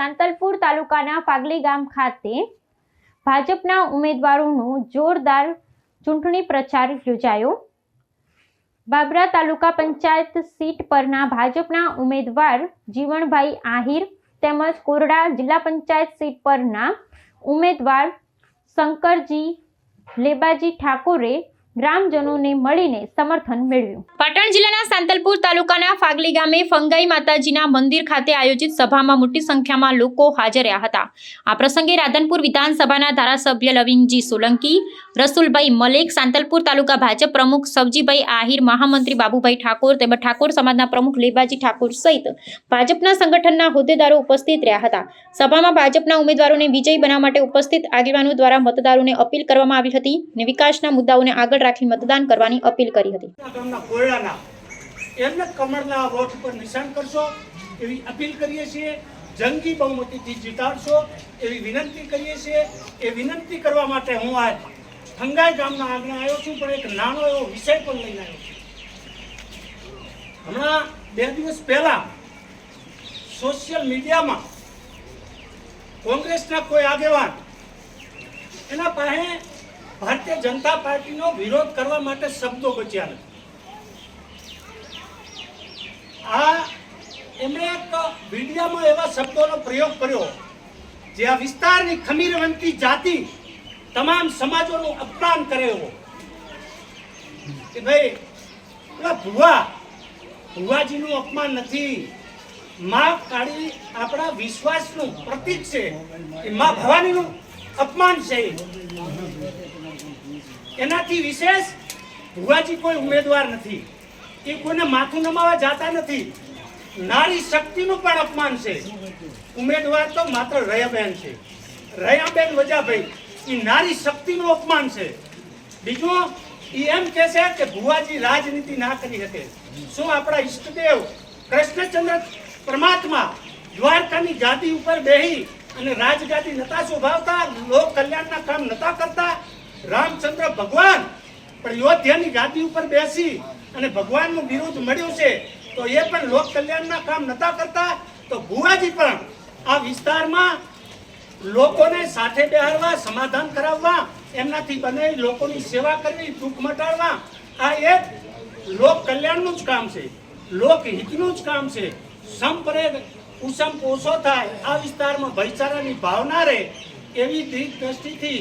सांतलपुर तालुकाना फागली गाम खाते भाजपना उमेदवारोनो जोरदार चूंटणी प्रचार योजायो। बाबरा तालुका पंचायत सीट परना भाजपना उमेदवार जीवनभाई आहिर તેમજ કોરડા જિલ્લા પંચાયત સીટ પરના ઉમેદવાર શંકરજી લેબાજી ઠાકોરે ગ્રામજનોને મળીને સમર્થન મેળવ્યું। પાટણ જિલ્લાના સાંતલપુર તાલુકાના ફાગલી ગામે ફંગાઈ માતાજીના મંદિર ખાતે આયોજિત સભામાં મોટી સંખ્યામાં લોકો હાજર રહ્યા હતા। આ પ્રસંગે રાધનપુર વિધાનસભાના ધારાસભ્ય લવિંગજી સોલંકી, રસુલભાઈ મલેક, સાંતલપુર તાલુકા ભાજપ પ્રમુખ સવજીભાઈ આહિર, મહામંત્રી બાબુભાઈ ઠાકોર તેમજ ઠાકોર સમાજના પ્રમુખ લેબાજી ઠાકોર સહિત ભાજપના સંગઠનના હોદ્દેદારો ઉપસ્થિત રહ્યા હતા। સભામાં ભાજપના ઉમેદવારોને વિજયી બનાવવા માટે ઉપસ્થિત આગેવાનો દ્વારા મતદારોને અપીલ કરવામાં આવી હતી અને વિકાસના મુદ્દાઓને આગળ રાખી मतदान करवानी अपील करी हती। कमळना वोट पर निशान करशो एवी अपील करीए छीए। जंगी बहुमतीथी जीताडशो एवी विनंती करीए छीए। ए विनंती करवा माटे हूँ आज फंगाई गामना आंगणे आव्यो छुं, पण एक नानो एवो विषय पण लईने आव्यो छुं। हमणां 2 दिवस पहेला सोशल मीडिया में कोंग्रेसना कोई आगेवान एना पासे भारतीय जनता पार्टी नो विरोध करवा माटे शब्दों बच्या नथी। आ एमणे एक वीडियो में एवा शब्दों प्रयोग कर्यो जे आ विस्तारनी खमीरवंती जाति तमाम समाजों अपमान करे हो कि भाई भुवाजी नु अपमान नहीं, मां काળી આપણા વિશ્વાસનું પ્રતીક છે, એ માં ભવાનીનું अपमान છે। એનાથી વિશેષ ભુવાજી કોઈ ઉમેદવાર નથી, એ કોઈને માથું નમાવા જાતા નથી। નારી શક્તિનું પણ અપમાન છે। ઉમેદવાર તો માત્ર રયાબેન છે, રયાબેન વજાભાઈ, એ નારી શક્તિનું અપમાન છે। બીજું એ એમ કહે છે કે ભુવાજી રાજનીતિ ના કરી શકે। શું આપણા ઈષ્ટદેવ કૃષ્ણચંદ્ર પરમાત્મા દ્વારકાની ગાદી ઉપર બેહી અને રાજગાદી નતા શોભાવતા, લોક કલ્યાણના કામ નતા કરતા? रामचंद्र भगवान पर योध्यानी गादी ऊपर बेसी अने भगवान नु विरोध मळ्यो छे तो ये पण लोक कल्याणना काम नता करता। तो भुवाजी पण आ विस्तारमां लोकोने साथे बेहारवा, समाधान कराववा, एमनाथी बने लोकोनी सेवा करवी, दुख मटाडवा, आ एक लोक कल्याणनुं ज काम छे, लोकहितनुं ज काम छे। संपरे उसम ओछो थाय, आ विस्तारमां भाईचारानी भावना रहे एवी दृष्टिथी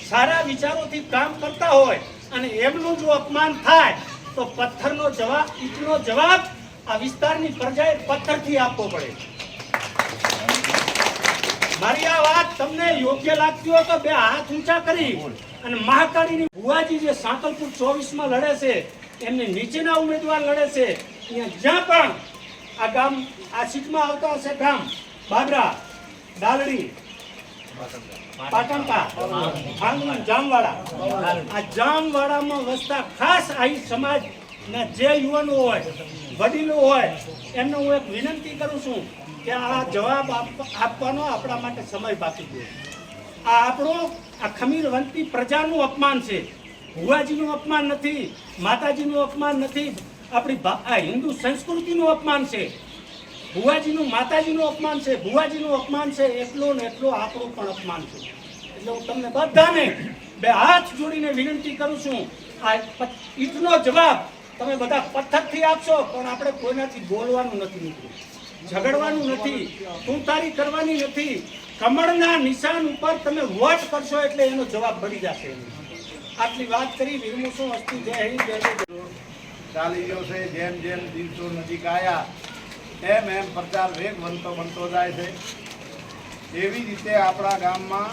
सारा विचारों थी काम करता होय अने एमनुं जो अपमान थाय तो पत्थरनो जवाब, ईटनो जवाब आ विस्तारनी प्रजाए पत्थरथी आपवो पड़े। मारी आ वात तमने योग्य लागती हो तो बे हाथ ऊंचा करी अने महाकाळीनी भुवाजी जे सांतलपुर 24 में लड़े छे, एमने नीचेना उम्मीदवार लड़े छे, अहींया ज्यां पण आ गाम आ सीटमां आवता हशे गाम बाबरा, डालड़ी, पाटणका, जामवाड़ा, आ जामवाड़ा में वसता खास आई समाज ना जे युवानो होय, वडीलो होय, एमने हूँ एक विनंती करूँ छूं कि आ जवाब आपवानो आपणा माटे समय बाकी दो। आ आपणो आ खमीरवंती प्रजानुं अपमान छे, भुवाजीनुं अपमान नथी, माताजीनुं अपमान नथी, आपणी हिंदू संस्कृतिनुं अपमान छे। भुवाजीनुं माताजीनुं अपमान छे, भुवाजीनुं अपमान छे, એટલો ને એટલો આપણું પણ अपमान છે। એટલે હું તમને બધાને બે હાથ જોડીને વિનંતી કરું છું, આ ઈટનો જવાબ તમે બધા પથ્થરથી આપશો, પણ આપણે કોઈનાથી બોલવાનું નથી મિત્રો, ઝઘડવાનું નથી, તૂંતારી કરવાની નથી। કમળના નિશાન ઉપર તમે વોટ કરશો એટલે એનો જવાબ મળી જશે। આટલી વાત કરી વિરમું છું। અસ્તુ જય હિન્દ, જય જય। ચાલી ગયો છે, જેમ જેમ દિવસો નજીક આવ્યા એમ એમ પ્રચાર વેગ બનતો જાય છે। એવી રીતે આપણા ગામમાં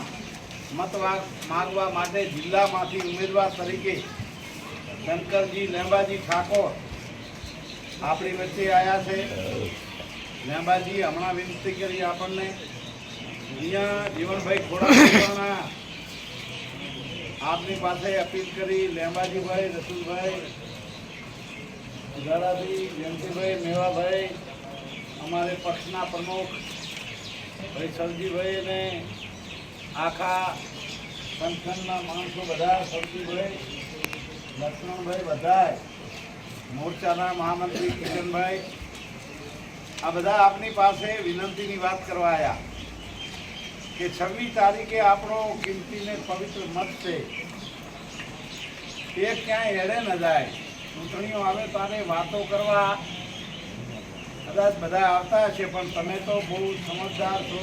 મત માંગવા માટે જિલ્લામાંથી ઉમેદવાર તરીકે શંકરજી લેંબાજી ઠાકોર આપણી વચ્ચે આવ્યા છે। લેંબાજી હમણાં વિનંતી કરી આપણને અહીંયા જીવનભાઈ ખોડા આપની પાસે અપીલ કરી। લેંબાજીભાઈ, રસુલભાઈ, દાદાભાઈ, જયંતિભાઈ, મેવાભાઈ, અમારે પક્ષના પ્રમુખ ભાઈ સરજીભાઈ ને આખા સંગઠનના માણસો બધા, સરજીભાઈ, લક્ષ્મણભાઈ, બધા મોરચાના મહામંત્રી કિશનભાઈ, આ બધા આપની પાસે વિનંતીની વાત કરવા આવ્યા। કે 26 તારીખે આપણો કિંમતી ને પવિત્ર મત છે એ ક્યાંય એડે ન જાય. ચૂંટણીઓ આવે તારે વાતો કરવા કદાચ બધા આવતા હશે, પણ તમે તો બહુ સમજદાર છો,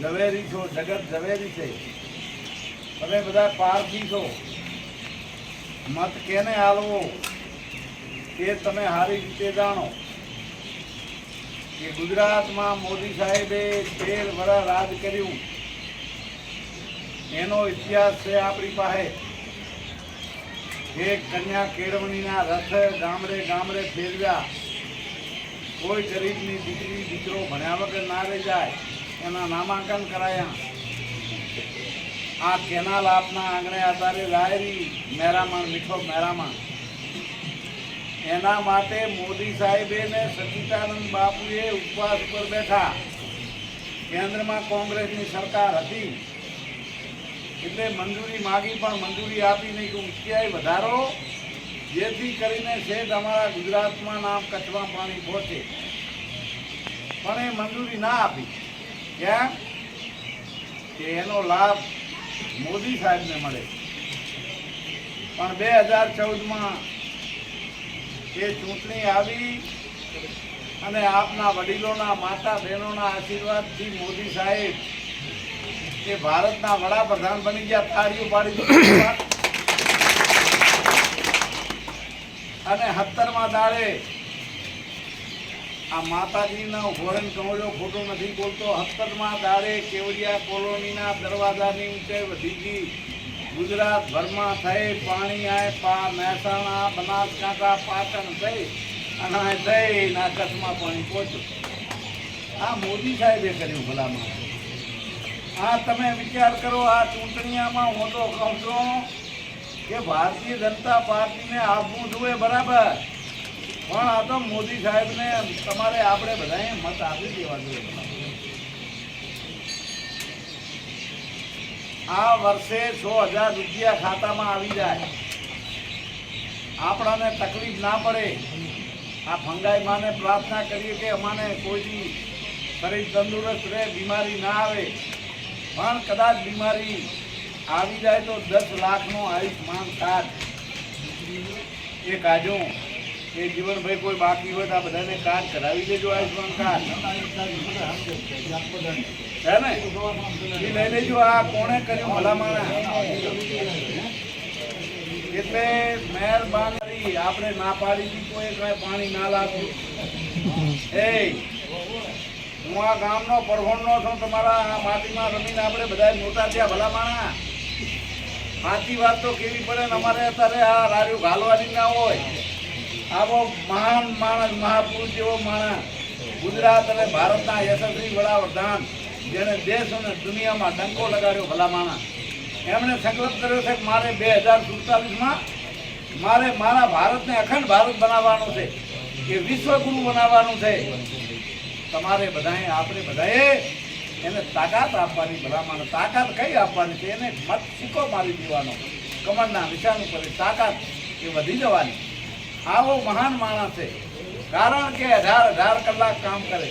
ઝવેરી છો, જગત ઝવેરી છે, તમે બધા પારખી છો. મત કેને આલવો એ તમે સારી રીતે જાણો કે ગુજરાતમાં મોદી સાહેબે 13 વર્ષ રાજ કર્યું એનો ઇતિહાસ છે આપણી પાસે. એક કન્યા કેળવણીના રથ ગામડે ગામડે ફેરવ્યા. કોઈ ગરીબની દીકરી દીકરો ભણ્યા વગર ના રહી જાય એના નામાંકન કરાયા. આ કેનાલ આપના આંગણે આધારે લાયરી મેરામણ મીઠો મેરામણ. એના માટે મોદી સાહેબે ને સચ્ચિદાનંદ બાપુએ ઉપવાસ ઉપર બેઠા. કેન્દ્રમાં કોંગ્રેસની સરકાર હતી એટલે મંજૂરી માગી પણ મંજૂરી આપી નહીં કે ઊંચાઈ વધારો જેથી કરીને શેઠ અમારા ગુજરાતમાં નામ કચ્છમાં પાણી પહોંચે, પણ એ મંજૂરી ના આપી. કેમ કે એનો લાભ મોદી સાહેબને મળે. પણ 2014માં એ ચૂંટણી આવી અને આપના વડીલોના માતા બહેનોના આશીર્વાદથી મોદી સાહેબ એ ભારતના વડાપ્રધાન બની ગયા. તાળીઓ પાડી દીધી. અને 17મા દાડે આ માતાજીનો ઘોરણ કમળો ખોટો નથી બોલતો. 17મા દાડે કેવડિયા કોલોનીના દરવાજાની ઊંચાઈ વધી ગઈ. ગુજરાત ભરમાં થઈ પાણી આય મહેસાણા, બનાસકાંઠા, પાટણ થઈ અને થઈ ના કચ્છમાં પાણી પહોંચ્યું. આ મોદી સાહેબે કર્યું ભલામાં. આ તમે વિચાર કરો, આ ચૂંટણીમાં હું તો કહું છું કે ભારતીય જનતા પાર્ટીને આપવું જોઈએ બરાબર, પણ આ તો મોદી સાહેબને તમારે આપણે બધાએ મત આપી દેવા જોઈએ. આ વર્ષે 6,000 રૂપિયા ખાતામાં આવી જાય, આપણાને તકલીફ ના પડે. આ ફંગાઈ માને પ્રાર્થના કરીએ કે અમાને કોઈ શરીર તંદુરસ્ત રહે, બીમારી ના આવે. પણ કદાચ બીમારી આવી જાય તો 10 લાખનો આયુષ્માન કાર્ડ એ કાઢો. એ જીવનભાઈ કોઈ બાકી હોય તો આ બધાને કાર્ડ કરાવી દેજો, આયુષ્માન કાર્ડ હે ને, એ લઈ લેજો. આ કોણે કર્યું ભલામણ? એટલે મહેરબાની આપણે ના પાડી દી કોઈ કઈ પાણી ના લાવ્યું. એ હું આ ગામનો પરહોણનો છું, તમારા આ માટીમાં રમીને આપણે બધા મોટા થયા ભલામણ. સાચી વાત તો કેવી પડે ને, અમારે અત્યારે આ રાડ્યું ઘાલવાની ના હોય. આવો મહાન માણસ, મહાપુરુષ જેવો માણસ, ગુજરાત અને ભારતના યશસ્વી વડાપ્રધાન જેને દેશ અને દુનિયામાં ડંકો લગાડ્યો ભલા માણસ, એમણે સંકલ્પ કર્યો છે કે મારે 2047માં મારે મારા ભારતને અખંડ ભારત બનાવવાનું છે, એ વિશ્વગુરુ બનાવવાનું છે. તમારે બધાએ આપણે બધાએ એને તાકાત આપવાની ભલામણ. તાકાત કઈ આપવાની છે? એને મત સિક્કો મારી દેવાનો, કમળના નિશાન ઉપર તાકાત એ વધી જવાની. આવો મહાન માણસ છે, કારણ કે 18 કલાક કામ કરે.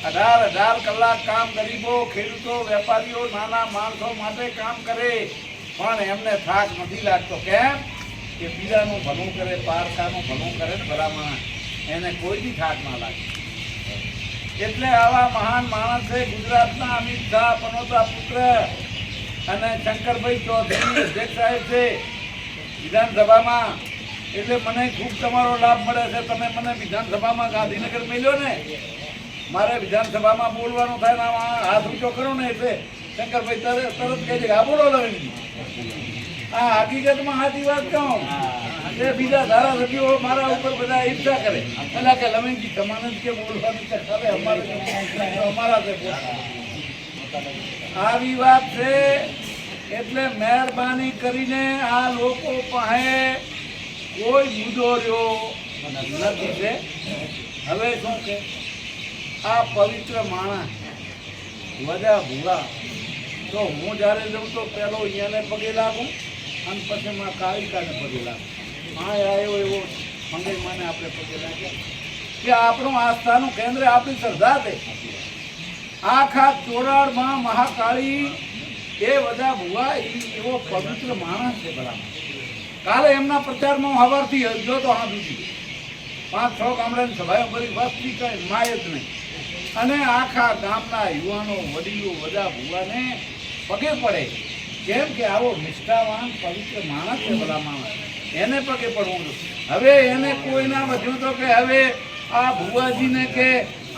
18 કલાક કામ ગરીબો, ખેડૂતો, વેપારીઓ, નાના માણસો માટે કામ કરે, પણ એમને થાક નથી લાગતો. કેમ કે બીજાનું ભલું કરે, પારકાનું ભલું કરે ને ભલામણ, એને કોઈથી થાક ના લાગે. એટલે આવા મહાન માણસ છે ગુજરાતના અમિત શાહ પનોતા પુત્ર અને શંકરભાઈ ચૌધરી અધ્યક્ષ સાહેબ છે વિધાનસભામાં. એટલે મને ખૂબ તમારો લાભ મળે છે. તમે મને વિધાનસભામાં ગાંધીનગર મળ્યો ને, મારે વિધાનસભામાં બોલવાનું થાય ને હાથ ઊંચો કરો ને એટલે શંકરભાઈ તરત કહે છે હા બોલો લવિંગજી. આ હકીકતમાં સાચી વાત કહું, એ બીજા ધારાસભ્યો મારા ઉપર બધા ઈર્ષા કરે, એટલે કે લવિંગજી તમારે કે બોલવાનું છે, અમારા છે. આવી વાત છે. એટલે મહેરબાની કરીને આ લોકો પાસે કોઈ મુદ્દો રહ્યો નથી છે. હવે શું કે આ પવિત્ર માણસ વજા ભૂલા તો હું જ્યારે જઉં તો પહેલો અહીંયાને પગે લાગું અને પછી માં કાળિકાને પગે લાગું. હા આવ્યો એવો મંગઈ માને આપણે પગે લાગ્યા કે આપણું આસ્થાનું કેન્દ્ર આપણી શ્રદ્ધા છે. આખા ચોરાડમાં મહાકાળી એ બધા ભુવા એવો પવિત્ર માણસ છે બરાબર. કાલે એમના પ્રચારમાં હું સવારથી જો તો હા બીજી 5-6 ગામડાની સભાઓ કરી વસ્તી કઈ માય જ નહીં. અને આખા ગામના યુવાનો વડીલો બધા ભુવાને પગે પડે, કેમ કે આવો નિષ્ઠાવાન પવિત્ર માણસ છે બધા માણસ, એને પગે પડવું. હવે એને કોઈના વધ્યું તો કે હવે આ ભુવાજીને કે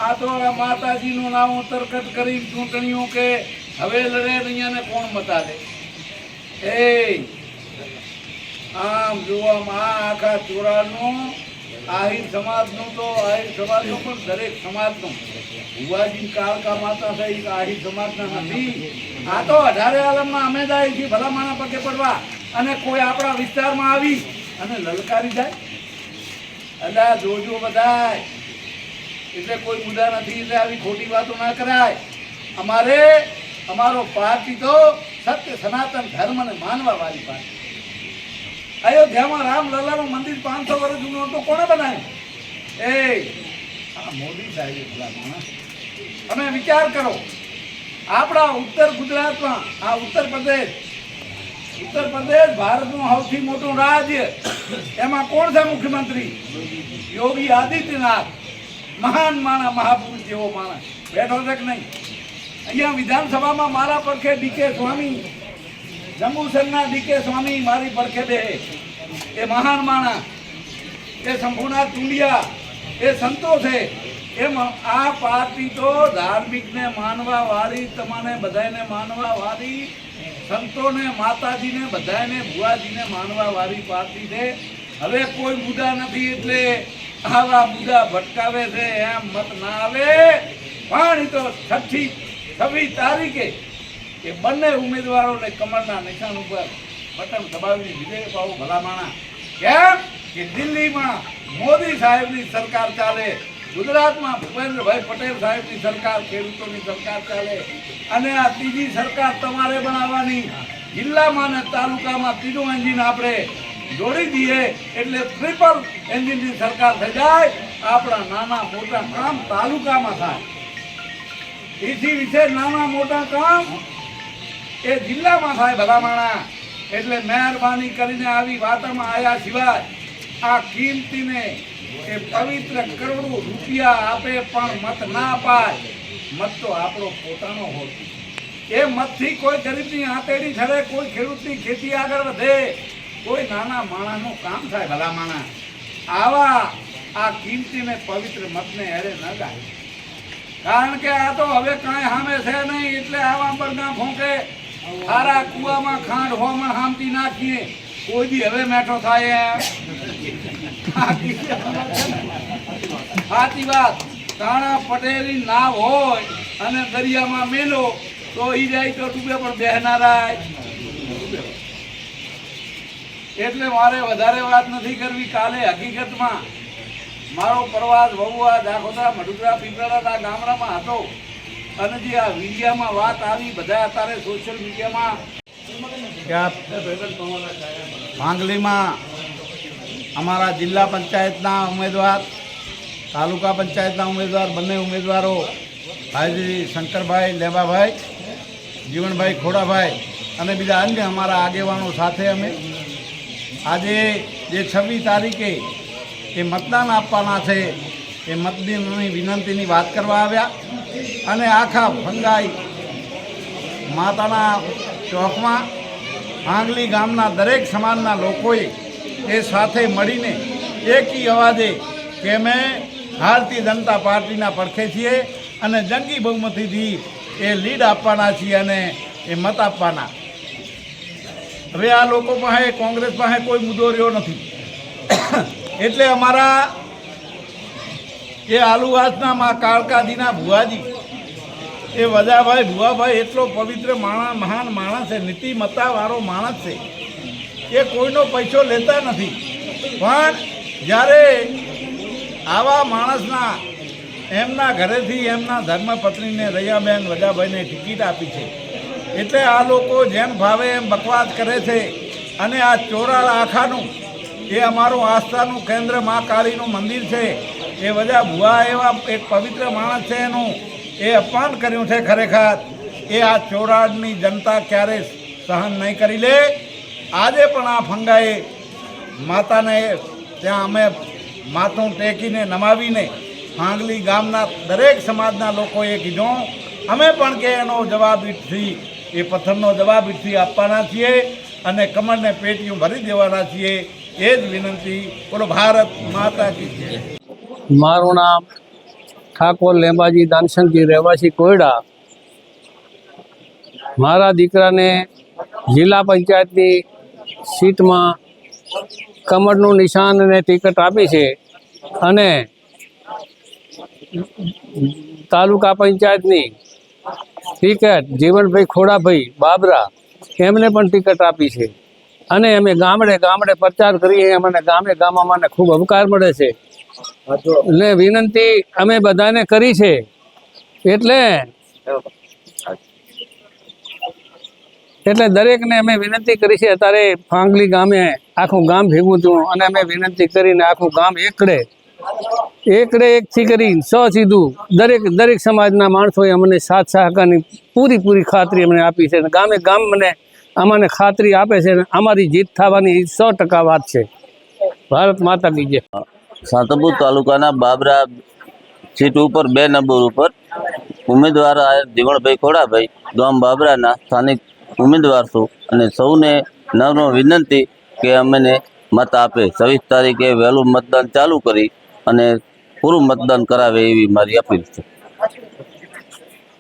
આ તો આ માતાજીનું નામ તરકટ કરી ચૂંટણીઓ કે હવે લડે અહીંયાને કોણ મતા દે? એ આમ જોવામાં આ આખા ચોરાનું આહિર સમાજનું તો આહિર સમાજનું પણ દરેક સમાજનું ભુવાજી કાળકા માતા થઈ આહિર સમાજના નથી. આ તો 18 આલમમાં અમે જાય છીએ ભલા માણા પગે પડવા, અને કોઈ આપણા વિસ્તારમાં આવી અને લલકારી જાય. અલા જોજો બધાય, એટલે કોઈ મુદ્દા નથી, એટલે આવી ખોટી વાતો ના કરાય. અમારો પાર્ટી તો સત્ય સનાતન ધર્મને માનવા વાળી પાર્ટી. અયોધ્યામાં રામલલ્લાનું મંદિર 500 વર્ષ જૂનું હતું, કોણે બનાવ્યું? એ આ મોદી સાહેબે ભલા માણસ. તમે વિચાર કરો, આપણા ઉત્તર ગુજરાતમાં આ ઉત્તર પ્રદેશ ભારતનું સૌથી મોટું રાજ્ય, એમાં કોણ છે મુખ્યમંત્રી? યોગી આદિત્યનાથ. મહાન માણસ, મહાપુરુષ જેવો માણસ બેઠો છે કે નહીં? અહીંયા વિધાનસભામાં મારા પડખે ડીકે સ્વામી, જંબુસરના ડીકે સ્વામી મારી પડખે બે. એ મહાન માણસ, એ શંભુનાથ ટુંડિયા, એ સંતો છે. એમ આ પાર્ટી તો ધાર્મિકને માનવા વાળી, તમારે બધાને માનવા વાળી, સંતોને, માતાજીને, બધાને, ભુવાજીને માનવા વાળી પાર્ટી છે. હવે કોઈ મુદ્દા નથી એટલે આવા મુદ્દા ભટકાવે છે, એમ મત ના આવે. પણ એ તો 26 તારીખે એ બંને ઉમેદવારોને કમરના નિશાન ઉપર બટન દબાવીને વિજય પાવો ભલા માણા. કેમ કે દિલ્હીમાં મોદી સાહેબની સરકાર ચાલે, ગુજરાતમાં ભૂપેન્દ્રભાઈ પટેલ સાહેબની સરકાર, ખેડૂતોની સરકાર ચાલે, અને આ ત્રીજી સરકાર તમારે બનાવવાની. જિલ્લામાં ને તાલુકામાં ત્રીજું એન્જિન આપણે જોડી દઈએ એટલે ટ્રિપલ એન્જિનની સરકાર થઈ જાય. આપણા નાના મોટા કામ તાલુકામાં થાય, એથી વિશેષ નાના મોટા કામ એ જિલ્લામાં થાય ભલા માણા. એટલે મહેરબાની કરીને આવી વાતોમાં આવ્યા સિવાય આ કિંમતીને એ પવિત્ર કરોડો રૂપિયા આપે પણ મત ના અપાય. મત તો આપણો પોતાનો હોય. એ મતથી કોઈ ગરીબની આંતેડી ઠરે, કોઈ ખેડૂતની ખેતી આગળ વધે, કોઈ નાના માણસનું કામ થાય ભલા માણા. આવા આ કિંમતીને પવિત્ર મતને હેરે ન જાય. કારણ કે આ તો હવે કાંઈ સામે છે નહીં, એટલે આવા બરગા ફોંકે, સારા કુવામાં ખાંડ હોમાં હામતી નાખીએ, કોઈ દી હવે મેઠો થાય એમ? સાચી વાત. તાણા પટેલી નાવ હોય અને દરિયામાં મેલો તો ઈ જાય તો ડૂબે, પણ બેહનારા. એટલે મારે વધારે વાત નથી કરવી. કાલે હકીકતમાં મારો પ્રવાસ વહુવા, દાખોદરા, મઢુદરા, પીપળા ગામડામાં હતો, અને જે આ મીડિયામાં વાત આવી, બધા અત્યારે સોશિયલ મીડિયામાં માંગલીમાં અમારા જિલ્લા પંચાયતના ઉમેદવાર, તાલુકા પંચાયતના ઉમેદવાર, બંને ઉમેદવારો ભાઈ શંકરભાઈ લેબાભાઈ, જીવણભાઈ ખોડાભાઈ અને બીજા અન્ય અમારા આગેવાનો સાથે અમે આજે જે 26 તારીખે એ મતદાન આપવાના છે, એ મતદાનની વિનંતીની વાત કરવા આવ્યા. અને આખા ફંગાઈ માતાના ચોકમાં આંગલી ગામના દરેક સમાજના લોકોએ એ સાથે મળીને એકી અવાજે કે અમે ભારતીય જનતા પાર્ટીના પડખે છીએ અને જંગી બહુમતીથી એ લીડ આપવાના છીએ અને એ મત આપવાના. હવે આ લોકો પાસે, કોંગ્રેસ પાસે કોઈ મુદ્દો રહ્યો નથી. એટલે અમારા એ આલુવાસના માં કાળકાજીના ભુવાજી, એ વજાભાઈ ભુવાભાઈ એટલો પવિત્ર માણસ, મહાન માણસ છે, નીતિમત્તાવાળો માણસ છે. એ કોઈનો પૈસો લેતા નથી, પણ જ્યારે આવા માણસના એમના ઘરેથી એમના ધર્મપત્નીને રૈયાબેન વજાભાઈને ટિકિટ આપી છે. એટલે આ લોકો જેમ ભાવે એમ બકવાસ કરે છે. અને આ ચોરાળ આખાનું એ અમારું આસ્થાનું કેન્દ્ર મા કાળીનું મંદિર છે. એ વજા ભુવા એવા એક પવિત્ર માણસ છે, એનું એ અપમાન કર્યું છે ખરેખર એ આ ચોરાડની જનતા ક્યારે સહન નહીં કરી લે. આજે પણ આ ફંગાએ માતાને ત્યાં અમે માથું ટેકીને નમાવીને ફાંગલી ગામના દરેક સમાજના લોકોએ કીધું અમે પણ કે એનો જવાબ ઈટથી એ પથ્થરનો જવાબ ઈટથી આપવાના છીએ અને કમળને પેટીઓ ભરી દેવાના છીએ. એ જ વિનંતી. બોલો ભારત માતા કી જય. મારું નામ ઠાકોર લેંબાજી દાનશંકજી, રહેવાસી કોયડા. મારા દીકરાને જિલ્લા પંચાયતની સીટમાં કમળનું નિશાન અને ટિકિટ આપી છે અને તાલુકા પંચાયતની ટિકિટ જીવનભાઈ ખોડાભાઈ બાબરા એમને પણ ટિકિટ આપી છે અને અમે ગામડે ગામડે પ્રચાર કરીએ. અમને ગામે ગામમાં મને ખૂબ અવકાર મળે છે એટલે વિનંતી અમે બધાને કરી છે. એટલે દરેકને અમે વિનંતી કરી છે. અત્યારે ફાંગલી ગામે આખું ગામ ભેગું થયું અને અમે વિનંતી કરીને આખું ગામ એકડે એકથી કરી 100 સીધું દરેક સમાજના માણસોએ અમને સાથ સહકારની પૂરી ખાતરી અમને આપી છે. ગામે ગામ અમને ખાતરી આપે છે. અમારી જીત થવાની 100% વાત છે. ભારત માતા કી જય. સાંતરપુર તાલુકાના બાબરા સીટ ઉપર 2 નંબર ઉપર ઉમેદવાર જીવણભાઈ ખોડાભાઈ ગામ બાબરાના સ્થાનિક ઉમેદવાર છું અને સૌને નમ્ર વિનંતી કે અમને મત આપે. 26 તારીખે વહેલું મતદાન ચાલુ કરી અને પૂરું મતદાન કરાવે એવી મારી અપીલ છે.